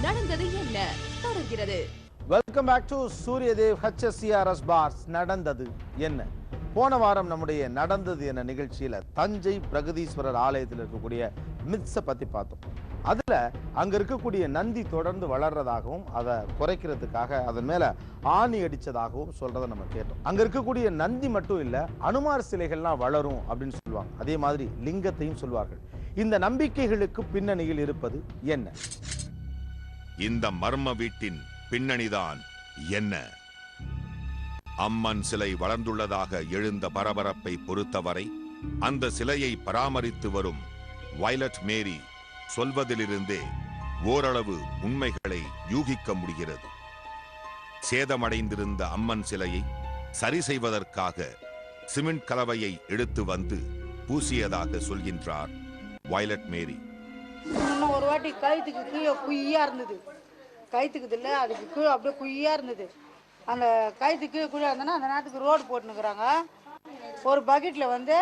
நடந்தது என்ன தொடர்கிறது. Welcome back to Suryadev HSCRS பார்ஸ். நடந்தது என்ன? போன வாரம் நம்முடைய நடந்தது என்ன நிகழ்ச்சியில தஞ்சை பிரகதீஸ்வரர் ஆலயத்தில் இருக்கக்கூடிய மித்ஸை பத்தி பார்த்தோம். அதுல அங்க இருக்கக்கூடிய நந்தி தொடர்ந்து வளர்றதாகவும் அதை குறைக்கிறதுக்காக அதன் மேல ஆணி அடிச்சதாகவும் சொல்றதை நம்ம கேட்டோம். அங்க இருக்கக்கூடிய நந்தி மட்டும் இல்ல, அனுமார் சிலைகள்லாம் வளரும் அப்படின்னு சொல்லுவாங்க. அதே மாதிரி லிங்கத்தையும் சொல்வார்கள். இந்த நம்பிக்கைகளுக்கு பின்னணியில் இருப்பது என்ன? இந்த மர்ம வீட்டின் பின்னணிதான் என்ன? அம்மன் சிலை வளர்ந்துள்ளதாக எழுந்த பரபரப்பை பொறுத்தவரை அந்த சிலையை பராமரித்து வரும் வயலட் மேரி சொல்வதிலிருந்தே ஓரளவு உண்மைகளை யூகிக்க முடிகிறது. சேதமடைந்திருந்த அம்மன் சிலையை சரி செய்வதற்காக சிமெண்ட் கலவையை எடுத்து வந்து பூசியதாக சொல்கின்றார் வயலட் மேரி. ஒரு வாட்டி கயிற்றுக்கு கீழே குய்யா இருந்தது, கயிற்றுக்குது இல்லை, அதுக்கு கீழே அப்படியே குய்யா இருந்தது. அந்த கயிற்றுக்கு கீழே குழியா இருந்தோன்னா அந்த நேரத்துக்கு ரோடு போட்டுனுக்குறாங்க. ஒரு பக்கெட்டில் வந்து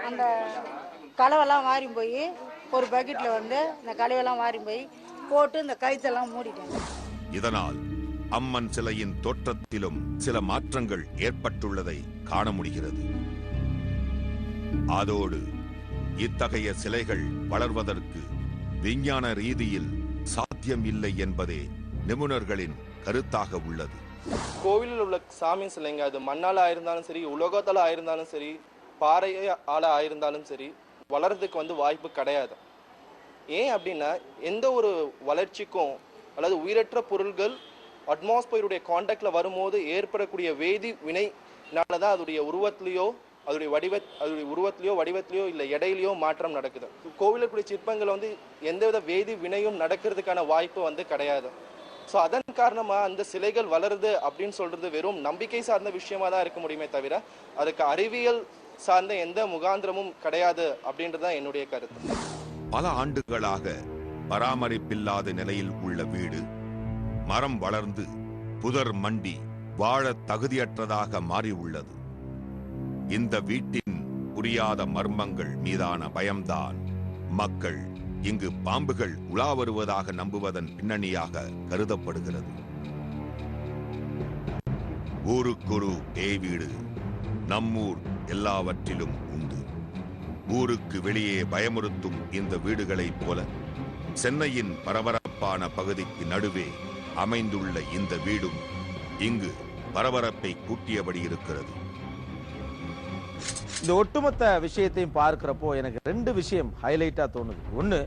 அந்த கலவெல்லாம் மாறி போய் ஒரு பக்கெட்டில் வந்து இந்த கலவையெல்லாம் மாறி போய் போட்டு இந்த கயிற்றெல்லாம் மூடிட்டாங்க. இதனால் அம்மன் சிலையின் தோற்றத்திலும் சில மாற்றங்கள் ஏற்பட்டுள்ளதை காண முடிகிறது. அதோடு இத்தகைய சிலைகள் வளர்வதற்கு விஞ்ஞான ரீதியில் சாத்தியம் இல்லை என்பதே நிபுணர்களின் கருத்தாக உள்ளது. கோவிலில் உள்ள சாமி சிலைங்க அது மண்ணால் ஆயிருந்தாலும் சரி, உலோகத்தால் ஆயிருந்தாலும் சரி, பாறையால் ஆயிருந்தாலும் சரி, வளர்றதுக்கு வந்து வாய்ப்பு கிடையாது. ஏன் அப்படின்னா எந்த ஒரு வளர்ச்சிக்கும் அல்லது உயிரற்ற பொருள்கள் அட்மாஸ்பியருடைய கான்டாக்டில் வரும்போது ஏற்படக்கூடிய வேதி வினைனால தான் அதோடைய உருவத்திலேயோ அதோடைய உருவத்திலேயோ வடிவத்திலேயோ இல்லை எடையிலையோ மாற்றம் நடக்குது. கோவிலுக்குரிய சிற்பங்கள் வந்து எந்தவித வேதி வினையும் நடக்கிறதுக்கான வாய்ப்பு வந்து கிடையாது. ஸோ அதன் காரணமாக அந்த சிலைகள் வளருது அப்படின்னு சொல்றது வெறும் நம்பிக்கை சார்ந்த விஷயமா தான் இருக்க முடியுமே தவிர அதுக்கு அறிவியல் சார்ந்த எந்த முகாந்திரமும் கிடையாது அப்படின்றதான் என்னுடைய கருத்து. பல ஆண்டுகளாக பராமரிப்பில்லாத நிலையில் உள்ள வீடு மரம் வளர்ந்து புதர் மண்டி வாழ தகுதியற்றதாக மாறி உள்ளது. இந்த வீட்டின் புரியாத மர்மங்கள் மீதான பயம்தான் மக்கள் இங்கு பாம்புகள் உலா வருவதாக நம்புவதன் பின்னணியாக கருதப்படுகிறது. ஊருக்கொரு பேய் வீடு, நம்மூர் எல்லாவற்றிலும் உண்டு. ஊருக்கு வெளியே பயமுறுத்தும் இந்த வீடுகளைப் போல சென்னையின் பரபரப்பான பகுதிக்கு நடுவே அமைந்துள்ள இந்த வீடும் இங்கு பரபரப்பை கூட்டியபடி இருக்கிறது. இந்த ஒட்டுமொத்த விஷயத்தையும் பார்க்கிறப்போ எனக்கு ரெண்டு விஷயம் ஹைலைட்டா தோணுது. ஒன்னு,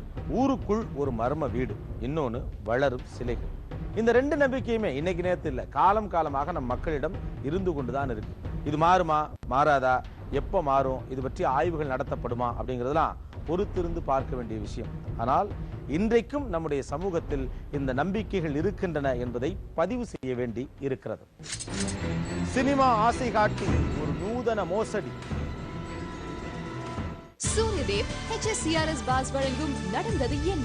ஊருக்குள் ஒரு மர்ம வீடு, இன்னொன்னு வளரும் சிலைகள். இந்த ரெண்டு நம்பிக்கையுமே இன்னைக்கு நேரத்தில் இல்ல, காலம் காலமாக நம் மக்களிடம் இருந்து கொண்டுதான் இருக்கு. இது மாறுமா மாறாதா, எப்ப மாறும், இது பற்றி ஆய்வுகள் நடத்தப்படுமா அப்படிங்கிறதுலாம் பொறுத்திருந்து பார்க்க வேண்டிய விஷயம். ஆனால் இன்றைக்கும் நம்முடைய சமூகத்தில் இந்த நம்பிக்கைகள் இருக்கின்றன என்பதை பதிவு செய்ய வேண்டி இருக்கிறது. சினிமா ஆசை காட்டி ஒரு நூதன மோசடி. சூரியதேவ் HSCRS பார்ஸ் வழங்கும் நடந்தது என்ன?